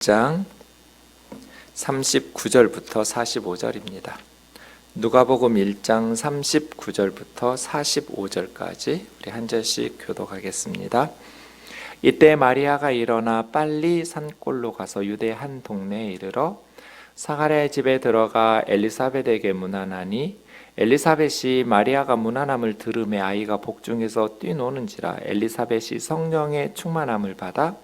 장 39절부터 45절입니다. 누가복음 1장 39절부터 45절까지 우리 한 절씩 교독하겠습니다. 이때 마리아가 일어나 빨리 산골로 가서 유대 한 동네에 이르러 사가랴의 집에 들어가 엘리사벳에게 문안하니 엘리사벳이 마리아가 문안함을 들음에 아이가 복중에서 뛰노는지라 엘리사벳이 성령의 충만함을 받아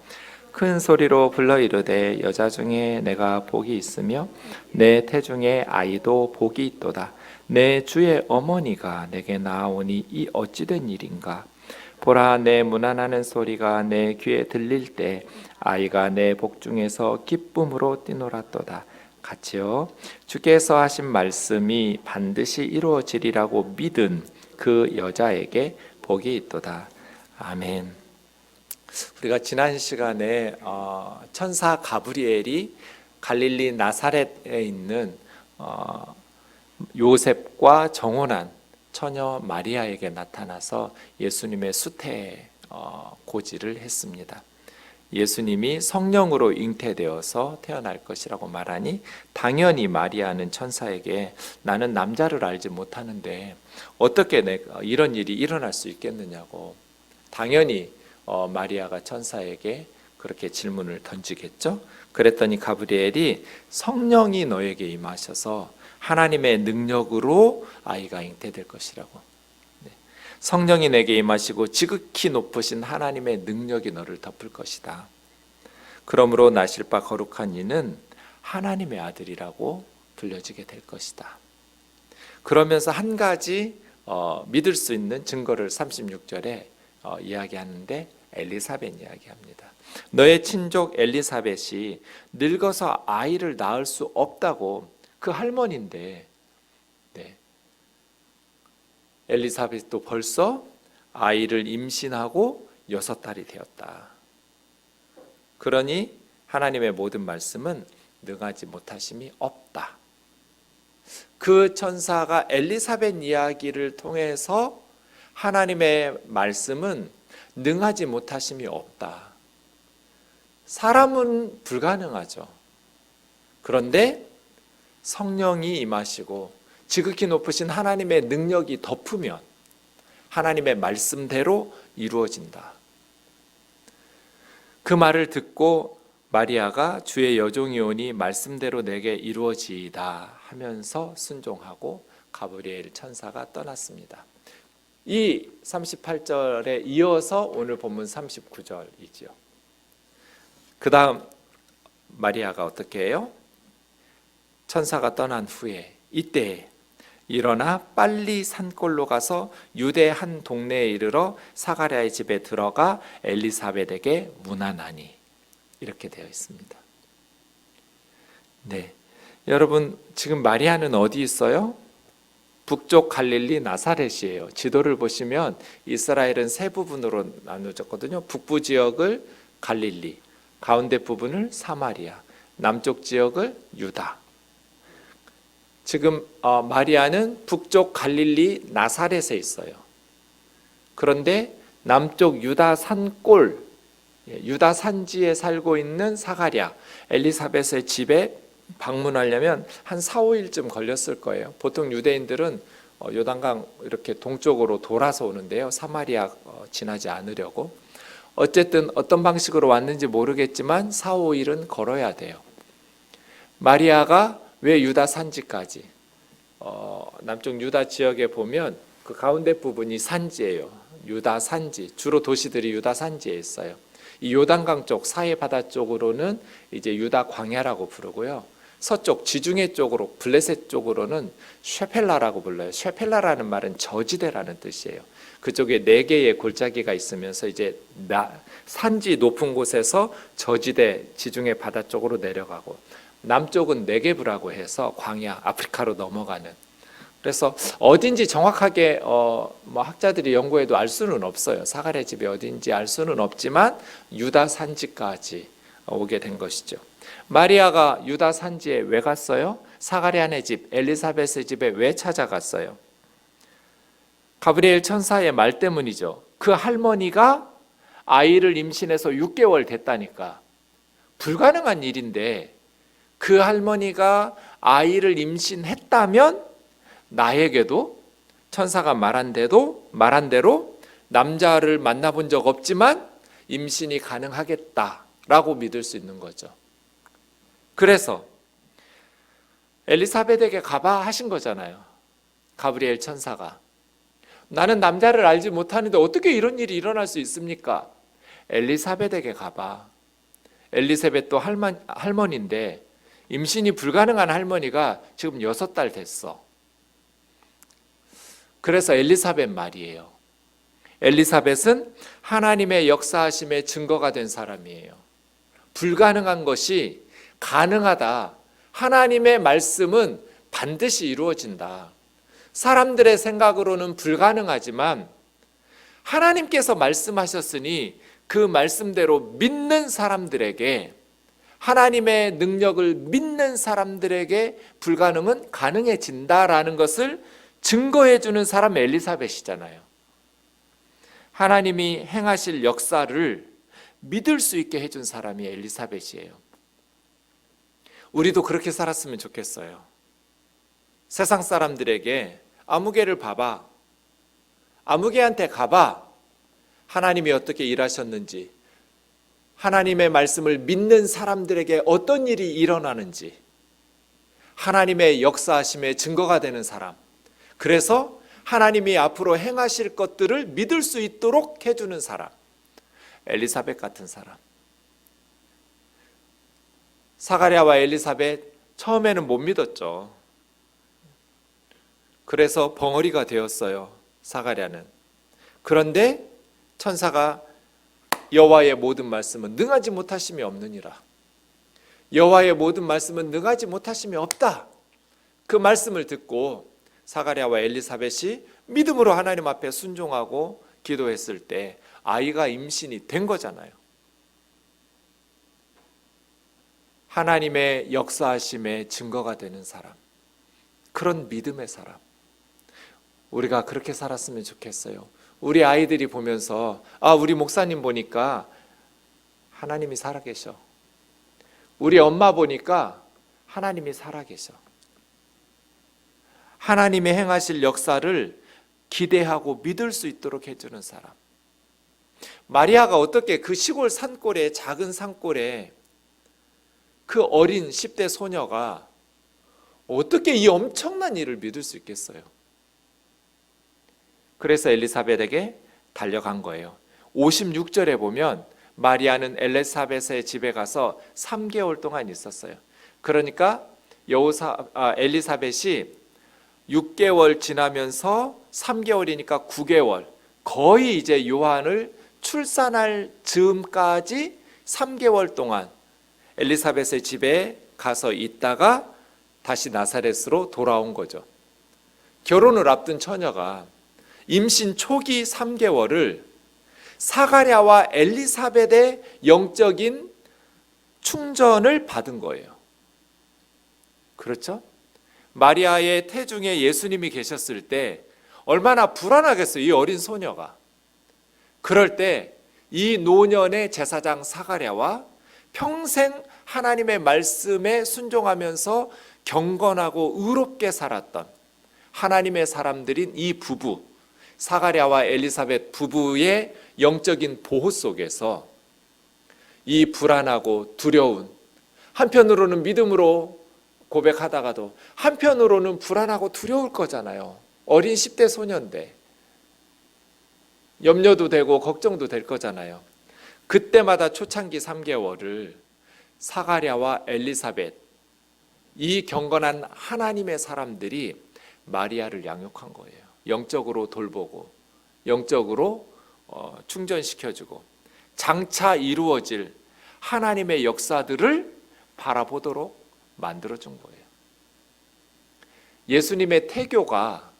큰 소리로 불러 이르되 여자 중에 내가 복이 있으며 내 태중에 아이도 복이 있도다. 내 주의 어머니가 내게 나아오니 이 어찌된 일인가. 보라, 내 문안하는 소리가 내 귀에 들릴 때 아이가 내 복중에서 기쁨으로 뛰놀았도다. 같이요. 주께서 하신 말씀이 반드시 이루어지리라고 믿은 그 여자에게 복이 있도다. 아멘. 우리가 지난 시간에 천사 가브리엘이 갈릴리 나사렛에 있는 요셉과 정혼한 처녀 마리아에게 나타나서 예수님의 수태 고지를 했습니다. 예수님이 성령으로 잉태되어서 태어날 것이라고 말하니 당연히 마리아는 천사에게 나는 남자를 알지 못하는데 어떻게 내가 이런 일이 일어날 수 있겠느냐고 당연히 마리아가 천사에게 그렇게 질문을 던지겠죠. 그랬더니 가브리엘이 성령이 너에게 임하셔서 하나님의 능력으로 아이가 잉태될 것이라고. 성령이 내게 임하시고 지극히 높으신 하나님의 능력이 너를 덮을 것이다. 그러므로 나실 바 거룩한 이는 하나님의 아들이라고 불려지게 될 것이다. 그러면서 한 가지 믿을 수 있는 증거를 36절에 이야기하는데 엘리사벳 이야기합니다. 너의 친족 엘리사벳이 늙어서 아이를 낳을 수 없다고 그 할머니인데 엘리사벳도 벌써 아이를 임신하고 6달이 되었다. 그러니 하나님의 모든 말씀은 능하지 못하심이 없다. 그 천사가 엘리사벳 이야기를 통해서 하나님의 말씀은 능하지 못하심이 없다. 사람은 불가능하죠. 그런데 성령이 임하시고 지극히 높으신 하나님의 능력이 덮으면 하나님의 말씀대로 이루어진다. 그 말을 듣고 마리아가 주의 여종이오니 말씀대로 내게 이루어지이다 하면서 순종하고 가브리엘 천사가 떠났습니다. 이 38절에 이어서 오늘 본문 39절이지요. 그 다음 마리아가 어떻게 해요? 천사가 떠난 후에 이때 일어나 빨리 산골로 가서 유대 한 동네에 이르러 사가랴의 집에 들어가 엘리사벳에게 문안하니 이렇게 되어 있습니다. 네, 여러분 지금 마리아는 어디 있어요? 북쪽 갈릴리 나사렛이에요. 지도를 보시면 이스라엘은 세 부분으로 나누어졌거든요. 북부 지역을 갈릴리, 가운데 부분을 사마리아, 남쪽 지역을 유다. 지금 마리아는 북쪽 갈릴리 나사렛에 있어요. 그런데 남쪽 유다 산골, 유다 산지에 살고 있는 사가랴, 엘리사벳의 집에 방문하려면 한 4, 5일쯤 걸렸을 거예요. 보통 유대인들은 요단강 이렇게 동쪽으로 돌아서 오는데요. 사마리아 지나지 않으려고. 어쨌든 어떤 방식으로 왔는지 모르겠지만 4, 5일은 걸어야 돼요. 마리아가 왜 유다 산지까지? 남쪽 유다 지역에 보면 그 가운데 부분이 산지예요. 유다 산지. 주로 도시들이 유다 산지에 있어요. 이 요단강 쪽 사해 바다 쪽으로는 이제 유다 광야라고 부르고요. 서쪽 지중해 쪽으로 블레셋 쪽으로는 쉐펠라라고 불러요. 쉐펠라라는 말은 저지대라는 뜻이에요. 그쪽에 4개의 골짜기가 있으면서 이제 산지 높은 곳에서 저지대 지중해 바다 쪽으로 내려가고 남쪽은 네게브라고 해서 광야 아프리카로 넘어가는. 그래서 어딘지 정확하게 학자들이 연구해도 알 수는 없어요. 사가랴 집이 어딘지 알 수는 없지만 유다 산지까지 오게 된 것이죠. 마리아가 유다 산지에 왜 갔어요? 사가랴네 집 엘리사벳의 집에 왜 찾아갔어요? 가브리엘 천사의 말 때문이죠. 그 할머니가 아이를 임신해서 6개월 됐다니까. 불가능한 일인데 그 할머니가 아이를 임신했다면 나에게도 천사가 말한 대로 남자를 만나본 적 없지만 임신이 가능하겠다라고 믿을 수 있는 거죠. 그래서 엘리사벳에게 가봐 하신 거잖아요. 가브리엘 천사가. 나는 남자를 알지 못하는데 어떻게 이런 일이 일어날 수 있습니까? 엘리사벳에게 가봐. 엘리사벳도 할머니인데 임신이 불가능한 할머니가 지금 6달 됐어. 그래서 엘리사벳 말이에요. 엘리사벳은 하나님의 역사하심의 증거가 된 사람이에요. 불가능한 것이 가능하다. 하나님의 말씀은 반드시 이루어진다. 사람들의 생각으로는 불가능하지만 하나님께서 말씀하셨으니 그 말씀대로 믿는 사람들에게, 하나님의 능력을 믿는 사람들에게 불가능은 가능해진다라는 것을 증거해 주는 사람 엘리사벳이잖아요. 하나님이 행하실 역사를 믿을 수 있게 해준 사람이 엘리사벳이에요. 우리도 그렇게 살았으면 좋겠어요. 세상 사람들에게 아무개를 봐봐, 아무개한테 가봐, 하나님이 어떻게 일하셨는지, 하나님의 말씀을 믿는 사람들에게 어떤 일이 일어나는지, 하나님의 역사하심의 증거가 되는 사람, 그래서 하나님이 앞으로 행하실 것들을 믿을 수 있도록 해주는 사람, 엘리사벳 같은 사람. 사가랴와 엘리사벳 처음에는 못 믿었죠. 그래서 벙어리가 되었어요, 사가랴는. 그런데 천사가 여호와의 모든 말씀은 능하지 못하심이 없느니라. 여호와의 모든 말씀은 능하지 못하심이 없다. 그 말씀을 듣고 사가랴와 엘리사벳이 믿음으로 하나님 앞에 순종하고 기도했을 때 아이가 임신이 된 거잖아요. 하나님의 역사하심의 증거가 되는 사람, 그런 믿음의 사람. 우리가 그렇게 살았으면 좋겠어요. 우리 아이들이 보면서 우리 목사님 보니까 하나님이 살아계셔. 우리 엄마 보니까 하나님이 살아계셔. 하나님의 행하실 역사를 기대하고 믿을 수 있도록 해주는 사람. 마리아가 어떻게 그 시골 산골에, 작은 산골에 그 어린 10대 소녀가 어떻게 이 엄청난 일을 믿을 수 있겠어요? 그래서 엘리사벳에게 달려간 거예요. 56절에 보면 마리아는 엘리사벳의 집에 가서 3개월 동안 있었어요. 그러니까 엘리사벳이 6개월 지나면서 3개월이니까 9개월, 거의 이제 요한을 출산할 즈음까지 3개월 동안 엘리사벳의 집에 가서 있다가 다시 나사렛으로 돌아온 거죠. 결혼을 앞둔 처녀가 임신 초기 3개월을 사가랴와 엘리사벳의 영적인 충전을 받은 거예요. 그렇죠? 마리아의 태중에 예수님이 계셨을 때 얼마나 불안하겠어요, 이 어린 소녀가. 그럴 때 이 노년의 제사장 사가랴와 평생 하나님의 말씀에 순종하면서 경건하고 의롭게 살았던 하나님의 사람들인 이 부부, 사가랴와 엘리사벳 부부의 영적인 보호 속에서 이 불안하고 두려운, 한편으로는 믿음으로 고백하다가도 한편으로는 불안하고 두려울 거잖아요. 어린 10대 소년인데 염려도 되고 걱정도 될 거잖아요. 그때마다 초창기 3개월을 사가랴와 엘리사벳, 이 경건한 하나님의 사람들이 마리아를 양육한 거예요. 영적으로 돌보고 영적으로 충전시켜주고 장차 이루어질 하나님의 역사들을 바라보도록 만들어준 거예요. 예수님의 태교가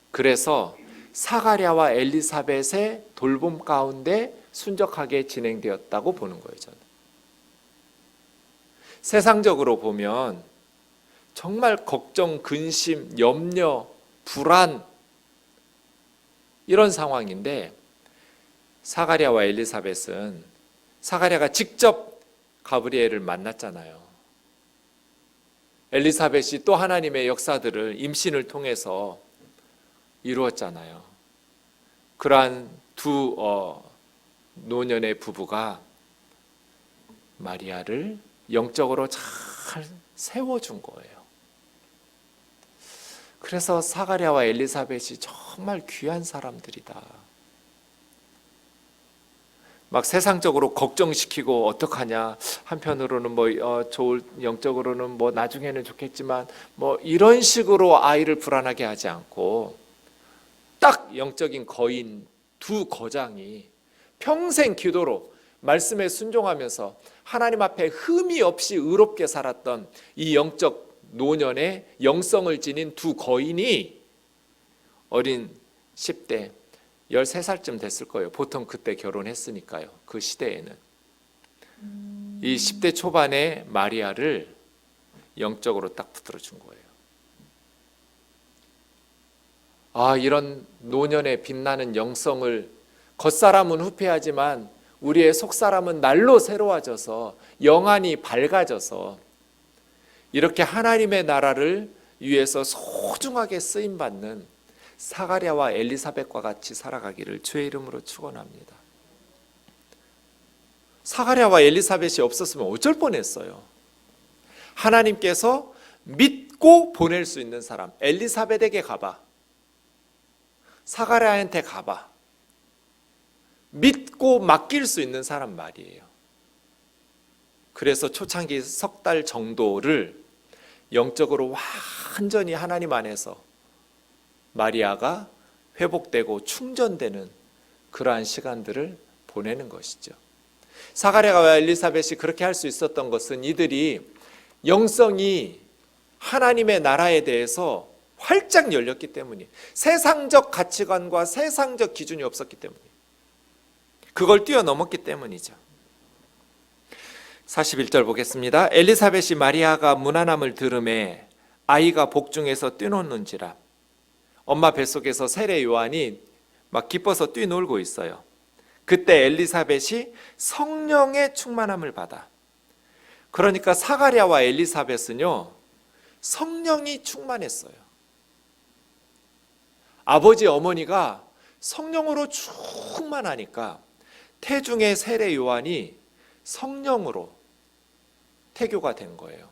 그래서 사가랴와 엘리사벳의 돌봄 가운데 순적하게 진행되었다고 보는 거예요, 저는. 세상적으로 보면 정말 걱정, 근심, 염려, 불안, 이런 상황인데 사가랴와 엘리사벳은 사가랴가 직접 가브리엘을 만났잖아요. 엘리사벳이 또 하나님의 역사들을 임신을 통해서 이루었잖아요. 그러한 두 노년의 부부가 마리아를 영적으로 잘 세워준 거예요. 그래서 사가랴와 엘리사벳이 정말 귀한 사람들이다. 막 세상적으로 걱정시키고 어떡하냐, 한편으로는 좋을, 영적으로는 나중에는 좋겠지만 이런 식으로 아이를 불안하게 하지 않고 딱 영적인 거인 두 거장이 평생 기도로 말씀에 순종하면서 하나님 앞에 흠이 없이 의롭게 살았던 이 영적 노년의 영성을 지닌 두 거인이 어린 10대 13살쯤 됐을 거예요. 보통 그때 결혼했으니까요. 그 시대에는. 이 10대 초반의 마리아를 영적으로 딱 붙들어 준 거예요. 이런 노년의 빛나는 영성을 겉사람은 후패하지만 우리의 속사람은 날로 새로워져서 영안이 밝아져서 이렇게 하나님의 나라를 위해서 소중하게 쓰임받는 사가랴와 엘리사벳과 같이 살아가기를 주의 이름으로 축원합니다. 사가랴와 엘리사벳이 없었으면 어쩔 뻔했어요. 하나님께서 믿고 보낼 수 있는 사람, 엘리사벳에게 가봐, 사가랴한테 가봐, 믿고 맡길 수 있는 사람 말이에요. 그래서 초창기 석 달 정도를 영적으로 완전히 하나님 안에서 마리아가 회복되고 충전되는 그러한 시간들을 보내는 것이죠. 사가랴와 엘리사벳이 그렇게 할 수 있었던 것은 이들이 영성이 하나님의 나라에 대해서 활짝 열렸기 때문이에요. 세상적 가치관과 세상적 기준이 없었기 때문이에요. 그걸 뛰어넘었기 때문이죠. 41절 보겠습니다. 엘리사벳이 마리아가 문안함을 들음에 아이가 복중에서 뛰노는지라. 엄마 뱃속에서 세례 요한이 막 기뻐서 뛰놀고 있어요. 그때 엘리사벳이 성령의 충만함을 받아. 그러니까 사가랴와 엘리사벳은요, 성령이 충만했어요. 아버지 어머니가 성령으로 충만하니까 태중의 세례 요한이 성령으로 태교가 된 거예요.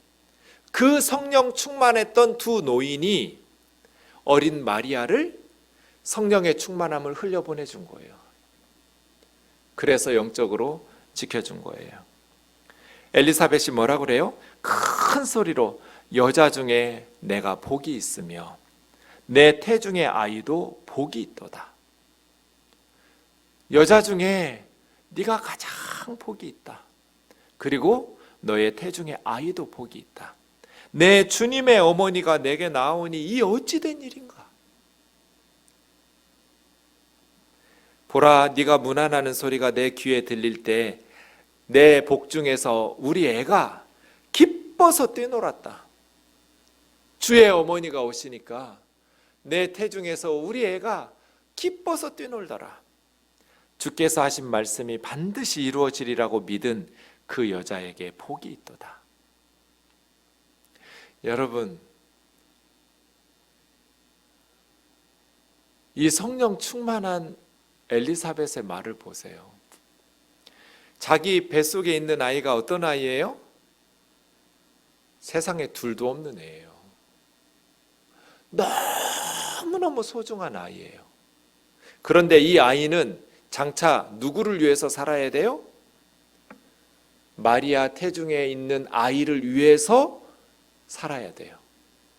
그 성령 충만했던 두 노인이 어린 마리아를 성령의 충만함을 흘려보내준 거예요. 그래서 영적으로 지켜준 거예요. 엘리사벳이 뭐라고 그래요? 큰 소리로 여자 중에 내가 복이 있으며 내 태중의 아이도 복이 있도다. 여자 중에 네가 가장 복이 있다. 그리고 너의 태중의 아이도 복이 있다. 내 주님의 어머니가 내게 나오니 이 어찌 된 일인가? 보라, 네가 문안하는 소리가 내 귀에 들릴 때 내 복중에서 우리 애가 기뻐서 뛰놀았다. 주의 어머니가 오시니까 내 태중에서 우리 애가 기뻐서 뛰놀더라. 주께서 하신 말씀이 반드시 이루어지리라고 믿은 그 여자에게 복이 있도다. 여러분, 이 성령 충만한 엘리사벳의 말을 보세요. 자기 뱃속에 있는 아이가 어떤 아이예요? 세상에 둘도 없는 애예요. 너무너무 소중한 아이예요. 그런데 이 아이는 장차 누구를 위해서 살아야 돼요? 마리아 태중에 있는 아이를 위해서 살아야 돼요.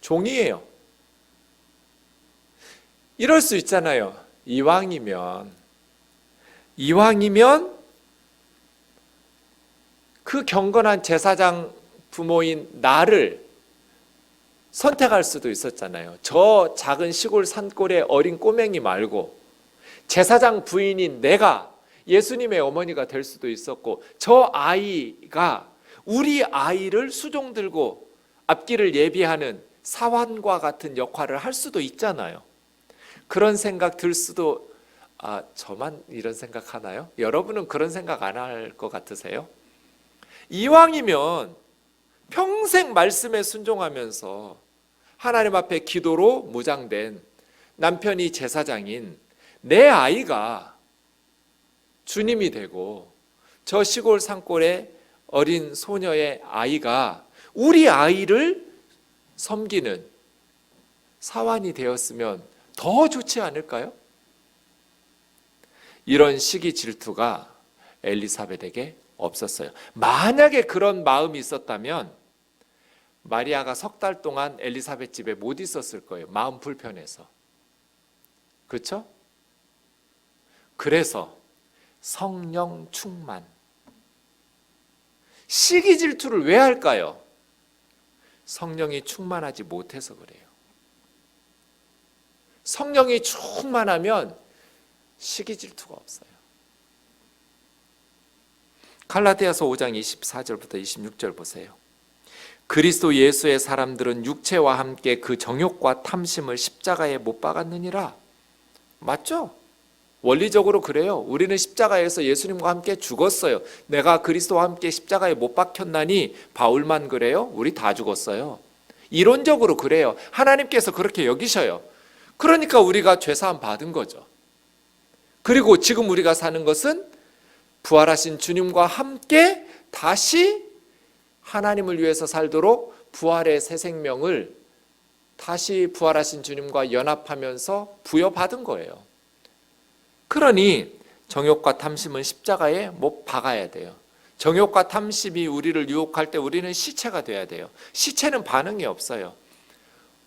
종이에요. 이럴 수 있잖아요. 이왕이면 그 경건한 제사장 부모인 나를 선택할 수도 있었잖아요. 저 작은 시골 산골의 어린 꼬맹이 말고 제사장 부인인 내가 예수님의 어머니가 될 수도 있었고, 저 아이가 우리 아이를 수종 들고 앞길을 예비하는 사환과 같은 역할을 할 수도 있잖아요. 그런 생각 들 수도, 저만 이런 생각 하나요? 여러분은 그런 생각 안 할 것 같으세요? 이왕이면 평생 말씀에 순종하면서 하나님 앞에 기도로 무장된 남편이 제사장인 내 아이가 주님이 되고 저 시골 산골의 어린 소녀의 아이가 우리 아이를 섬기는 사환이 되었으면 더 좋지 않을까요? 이런 시기 질투가 엘리사벳에게 없었어요. 만약에 그런 마음이 있었다면 마리아가 석 달 동안 엘리사벳 집에 못 있었을 거예요. 마음 불편해서. 그렇죠? 그래서 성령 충만. 시기 질투를 왜 할까요? 성령이 충만하지 못해서 그래요. 성령이 충만하면 시기 질투가 없어요. 갈라디아서 5장 24절부터 26절 보세요. 그리스도 예수의 사람들은 육체와 함께 그 정욕과 탐심을 십자가에 못 박았느니라. 맞죠? 원리적으로 그래요. 우리는 십자가에서 예수님과 함께 죽었어요. 내가 그리스도와 함께 십자가에 못 박혔나니 바울만 그래요? 우리 다 죽었어요. 이론적으로 그래요. 하나님께서 그렇게 여기셔요. 그러니까 우리가 죄사함 받은 거죠. 그리고 지금 우리가 사는 것은 부활하신 주님과 함께 다시 하나님을 위해서 살도록 부활의 새 생명을 다시 부활하신 주님과 연합하면서 부여받은 거예요. 그러니 정욕과 탐심은 십자가에 못 박아야 돼요. 정욕과 탐심이 우리를 유혹할 때 우리는 시체가 돼야 돼요. 시체는 반응이 없어요.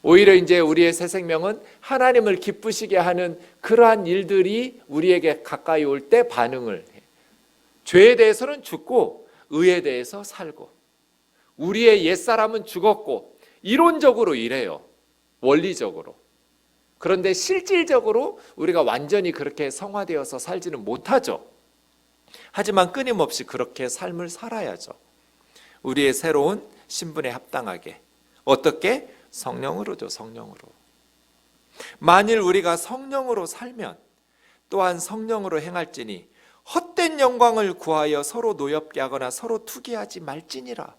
오히려 이제 우리의 새 생명은 하나님을 기쁘시게 하는 그러한 일들이 우리에게 가까이 올 때 반응을 해요. 죄에 대해서는 죽고 의에 대해서 살고 우리의 옛사람은 죽었고 이론적으로 이래요. 원리적으로. 그런데 실질적으로 우리가 완전히 그렇게 성화되어서 살지는 못하죠. 하지만 끊임없이 그렇게 삶을 살아야죠. 우리의 새로운 신분에 합당하게. 어떻게? 성령으로죠. 성령으로. 만일 우리가 성령으로 살면 또한 성령으로 행할지니 헛된 영광을 구하여 서로 노엽게 하거나 서로 투기하지 말지니라.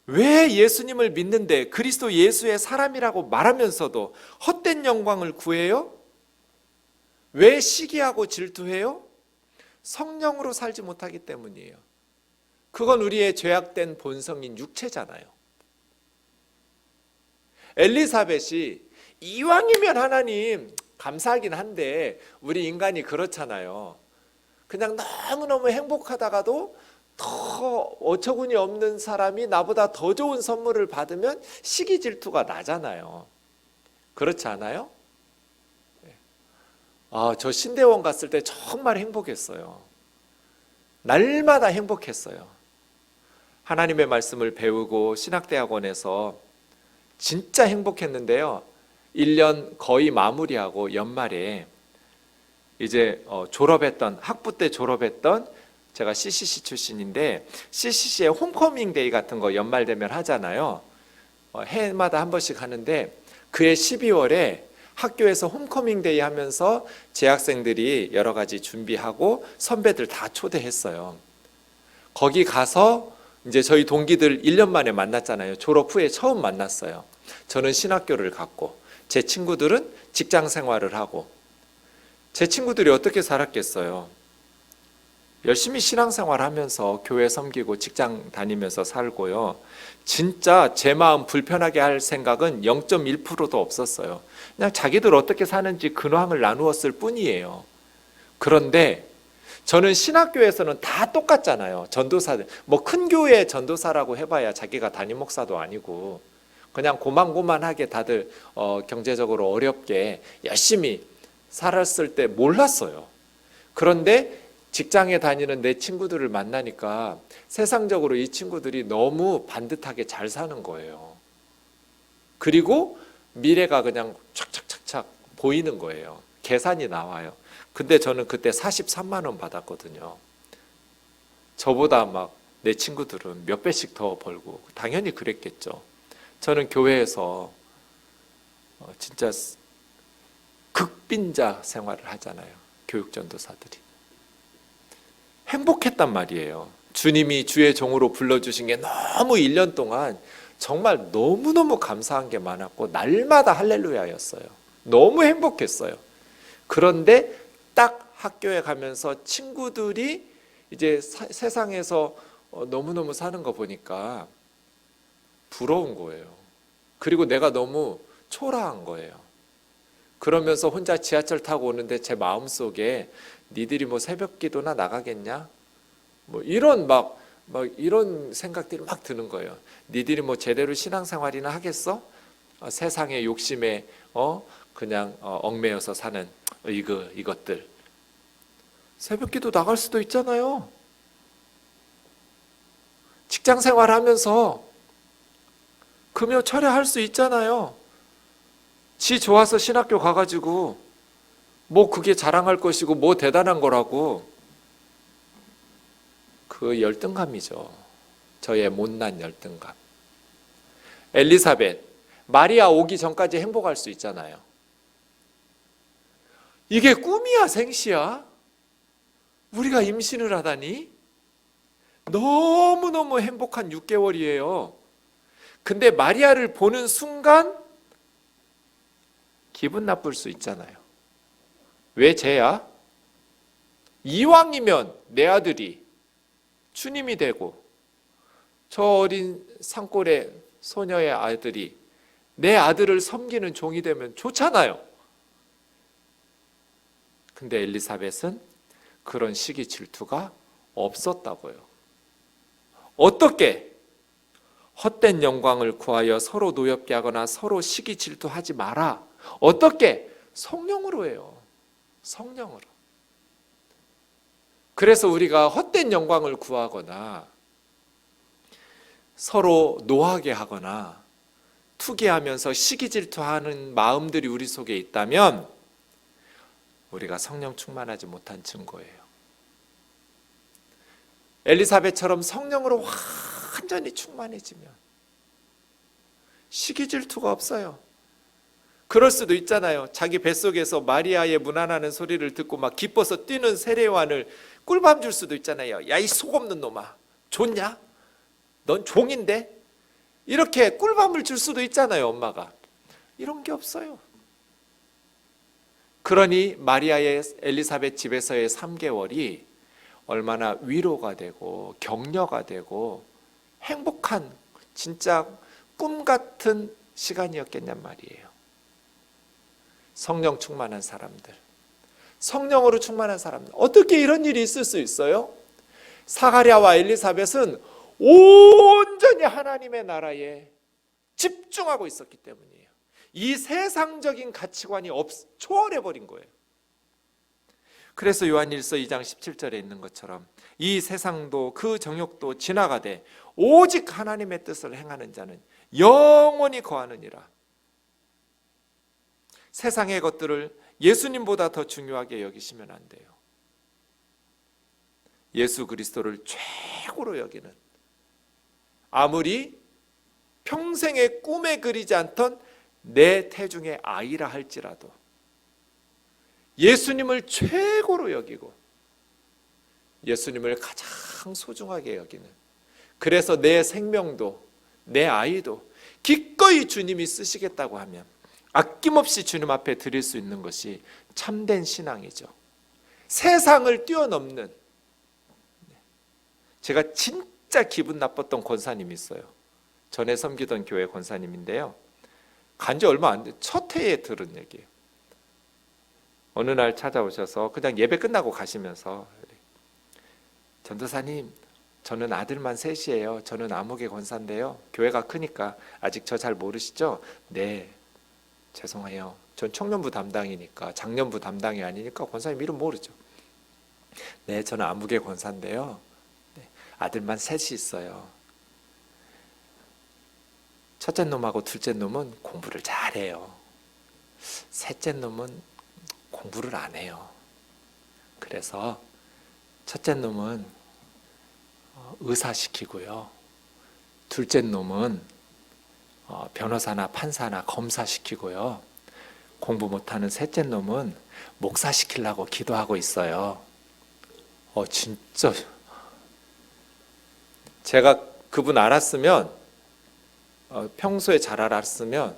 왜 예수님을 믿는데 그리스도 예수의 사람이라고 말하면서도 헛된 영광을 구해요? 왜 시기하고 질투해요? 성령으로 살지 못하기 때문이에요. 그건 우리의 죄악된 본성인 육체잖아요. 엘리사벳이 이왕이면 하나님 감사하긴 한데 우리 인간이 그렇잖아요. 그냥 너무너무 행복하다가도 더 어처구니 없는 사람이 나보다 더 좋은 선물을 받으면 시기 질투가 나잖아요. 그렇지 않아요? 저 신대원 갔을 때 정말 행복했어요. 날마다 행복했어요. 하나님의 말씀을 배우고 신학대학원에서 진짜 행복했는데요. 1년 거의 마무리하고 연말에 이제 졸업했던 학부 때 졸업했던 제가 CCC 출신인데 CCC의 홈커밍 데이 같은 거 연말 되면 하잖아요. 해마다 한 번씩 하는데 그해 12월에 학교에서 홈커밍 데이 하면서 재학생들이 여러 가지 준비하고 선배들 다 초대했어요. 거기 가서 이제 저희 동기들 1년 만에 만났잖아요. 졸업 후에 처음 만났어요. 저는 신학교를 갔고 제 친구들은 직장 생활을 하고 제 친구들이 어떻게 살았겠어요? 열심히 신앙생활 하면서 교회 섬기고 직장 다니면서 살고요. 진짜 제 마음 불편하게 할 생각은 0.1%도 없었어요. 그냥 자기들 어떻게 사는지 근황을 나누었을 뿐이에요. 그런데 저는 신학교에서는 다 똑같잖아요. 전도사들. 뭐 큰 교회 전도사라고 해봐야 자기가 담임 목사도 아니고 그냥 고만고만하게 다들 경제적으로 어렵게 열심히 살았을 때 몰랐어요. 그런데 직장에 다니는 내 친구들을 만나니까 세상적으로 이 친구들이 너무 반듯하게 잘 사는 거예요. 그리고 미래가 그냥 착착착착 보이는 거예요. 계산이 나와요. 근데 저는 그때 43만 원 받았거든요. 저보다 막 내 친구들은 몇 배씩 더 벌고 당연히 그랬겠죠. 저는 교회에서 진짜 극빈자 생활을 하잖아요. 교육전도사들이. 행복했단 말이에요. 주님이 주의 종으로 불러주신 게 너무 1년 동안 정말 너무너무 감사한 게 많았고 날마다 할렐루야였어요. 너무 행복했어요. 그런데 딱 학교에 가면서 친구들이 이제 세상에서 너무너무 사는 거 보니까 부러운 거예요. 그리고 내가 너무 초라한 거예요. 그러면서 혼자 지하철 타고 오는데 제 마음속에 니들이 뭐 새벽 기도나 나가겠냐? 뭐 이런 막 이런 생각들이 막 드는 거예요. 니들이 뭐 제대로 신앙생활이나 하겠어? 세상의 욕심에 그냥 얽매여서 사는 이것들. 새벽기도 나갈 수도 있잖아요. 직장생활 하면서 금요 철야할 수 있잖아요. 지 좋아서 신학교 가가지고 뭐 그게 자랑할 것이고 뭐 대단한 거라고. 그 열등감이죠. 저의 못난 열등감. 엘리사벳, 마리아 오기 전까지 행복할 수 있잖아요. 이게 꿈이야 생시야? 우리가 임신을 하다니? 너무너무 행복한 6개월이에요. 근데 마리아를 보는 순간 기분 나쁠 수 있잖아요. 왜 쟤야? 이왕이면 내 아들이 주님이 되고 저 어린 산골의 소녀의 아들이 내 아들을 섬기는 종이 되면 좋잖아요. 근데 엘리사벳은 그런 시기 질투가 없었다고요. 어떻게? 헛된 영광을 구하여 서로 노엽게 하거나 서로 시기 질투하지 마라. 어떻게? 성령으로 해요. 성령으로. 그래서 우리가 헛된 영광을 구하거나 서로 노하게 하거나 투기하면서 시기 질투하는 마음들이 우리 속에 있다면 우리가 성령 충만하지 못한 증거예요. 엘리사벳처럼 성령으로 완전히 충만해지면 시기 질투가 없어요. 그럴 수도 있잖아요. 자기 뱃속에서 마리아의 문안하는 소리를 듣고 막 기뻐서 뛰는 세례요한을 꿀밤 줄 수도 있잖아요. 야, 이 속없는 놈아, 좋냐? 넌 종인데? 이렇게 꿀밤을 줄 수도 있잖아요. 엄마가. 이런 게 없어요. 그러니 마리아의 엘리사벳 집에서의 3개월이 얼마나 위로가 되고 격려가 되고 행복한 진짜 꿈 같은 시간이었겠냔 말이에요. 성령 충만한 사람들, 성령으로 충만한 사람들, 어떻게 이런 일이 있을 수 있어요? 사가랴와 엘리사벳은 온전히 하나님의 나라에 집중하고 있었기 때문이에요. 이 세상적인 가치관이 초월해버린 거예요. 그래서 요한일서 2장 17절에 있는 것처럼 이 세상도 그 정욕도 지나가되 오직 하나님의 뜻을 행하는 자는 영원히 거하느니라. 세상의 것들을 예수님보다 더 중요하게 여기시면 안 돼요. 예수 그리스도를 최고로 여기는, 아무리 평생에 꿈에 그리지 않던 내 태중의 아이라 할지라도 예수님을 최고로 여기고 예수님을 가장 소중하게 여기는, 그래서 내 생명도 내 아이도 기꺼이 주님이 쓰시겠다고 하면 아낌없이 주님 앞에 드릴 수 있는 것이 참된 신앙이죠. 세상을 뛰어넘는. 제가 진짜 기분 나빴던 권사님이 있어요. 전에 섬기던 교회 권사님인데요. 간지 얼마 안 돼. 첫 해에 들은 얘기예요. 어느 날 찾아오셔서 그냥 예배 끝나고 가시면서, 전도사님, 저는 아들만 셋이에요. 저는 암흑의 권사인데요. 교회가 크니까 아직 저 잘 모르시죠? 네, 죄송해요. 전 청년부 담당이니까, 장년부 담당이 아니니까 권사님 이름 모르죠. 네, 저는 암흑의 권사인데요. 네, 아들만 셋이 있어요. 첫째 놈하고 둘째 놈은 공부를 잘해요. 셋째 놈은 공부를 안 해요. 그래서 첫째 놈은 의사시키고요. 둘째 놈은 변호사나 판사나 검사시키고요. 공부 못하는 셋째 놈은 목사시키려고 기도하고 있어요. 진짜 제가 그분 알았으면 평소에 잘 알았으면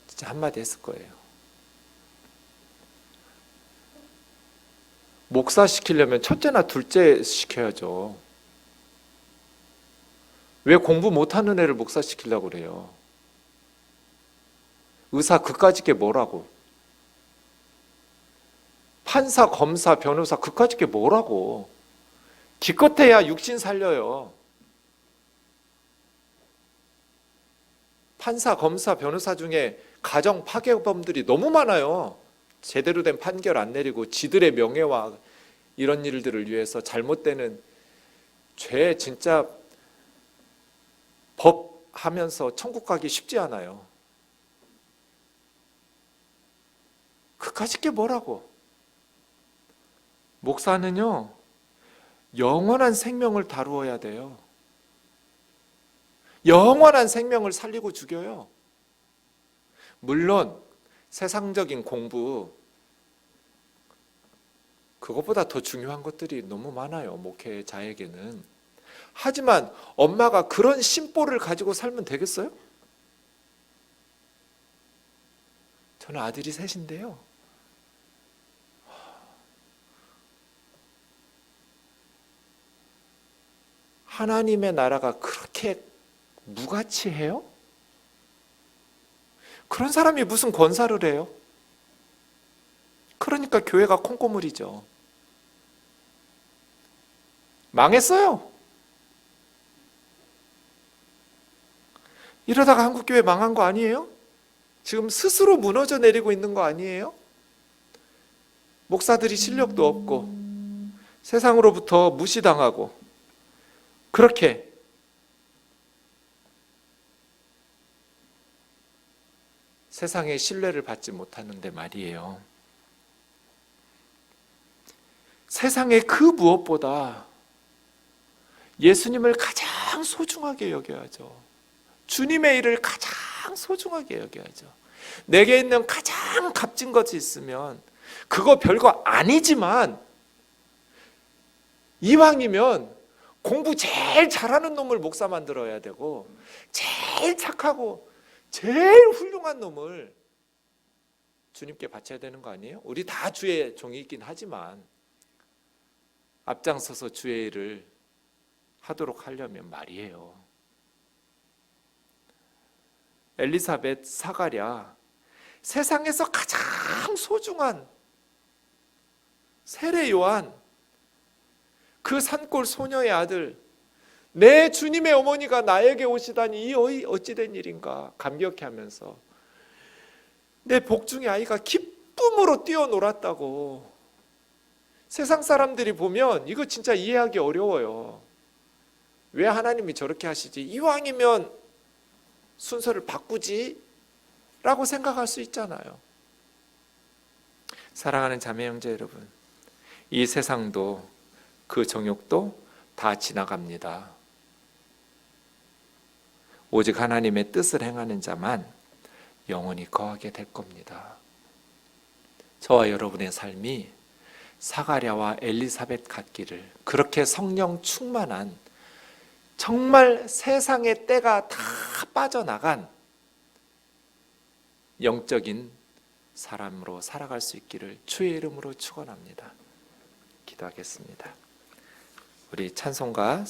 진짜 한마디 했을 거예요. 목사 시키려면 첫째나 둘째 시켜야죠. 왜 공부 못하는 애를 목사 시키려고 그래요? 의사 그까짓 게 뭐라고? 판사, 검사, 변호사 그까짓 게 뭐라고? 기껏해야 육신 살려요. 판사, 검사, 변호사 중에 가정 파괴범들이 너무 많아요. 제대로 된 판결 안 내리고 지들의 명예와 이런 일들을 위해서 잘못되는 죄, 진짜 법 하면서 천국 가기 쉽지 않아요. 그까짓 게 뭐라고? 목사는요, 영원한 생명을 다루어야 돼요. 영원한 생명을 살리고 죽여요. 물론 세상적인 공부, 그것보다 더 중요한 것들이 너무 많아요, 목회자에게는. 하지만 엄마가 그런 심보를 가지고 살면 되겠어요? 저는 아들이 셋인데요. 하나님의 나라가 그렇게 무가치해요? 그런 사람이 무슨 권사를 해요? 그러니까 교회가 콩고물이죠. 망했어요. 이러다가 한국교회 망한 거 아니에요? 지금 스스로 무너져 내리고 있는 거 아니에요? 목사들이 실력도 없고 세상으로부터 무시당하고 그렇게 세상의 신뢰를 받지 못하는데 말이에요. 세상의 그 무엇보다 예수님을 가장 소중하게 여겨야죠. 주님의 일을 가장 소중하게 여겨야죠. 내게 있는 가장 값진 것이 있으면 그거 별거 아니지만 이왕이면 공부 제일 잘하는 놈을 목사 만들어야 되고 제일 착하고 제일 훌륭한 놈을 주님께 바쳐야 되는 거 아니에요? 우리 다 주의 종이긴 하지만 앞장서서 주의 일을 하도록 하려면 말이에요. 엘리사벳, 사가랴, 세상에서 가장 소중한 세례 요한, 그 산골 소녀의 아들, 내 주님의 어머니가 나에게 오시다니 이 어찌된 일인가 감격해하면서 내 복중의 아이가 기쁨으로 뛰어놀았다고. 세상 사람들이 보면 이거 진짜 이해하기 어려워요. 왜 하나님이 저렇게 하시지? 이왕이면 순서를 바꾸지? 라고 생각할 수 있잖아요. 사랑하는 자매 형제 여러분, 이 세상도 그 정욕도 다 지나갑니다. 오직 하나님의 뜻을 행하는 자만 영원히 거하게 될 겁니다. 저와 여러분의 삶이 사가랴와 엘리사벳 같기를, 그렇게 성령 충만한 정말 세상의 때가 다 빠져나간 영적인 사람으로 살아갈 수 있기를 주의 이름으로 축원합니다. 기도하겠습니다. 우리 찬송가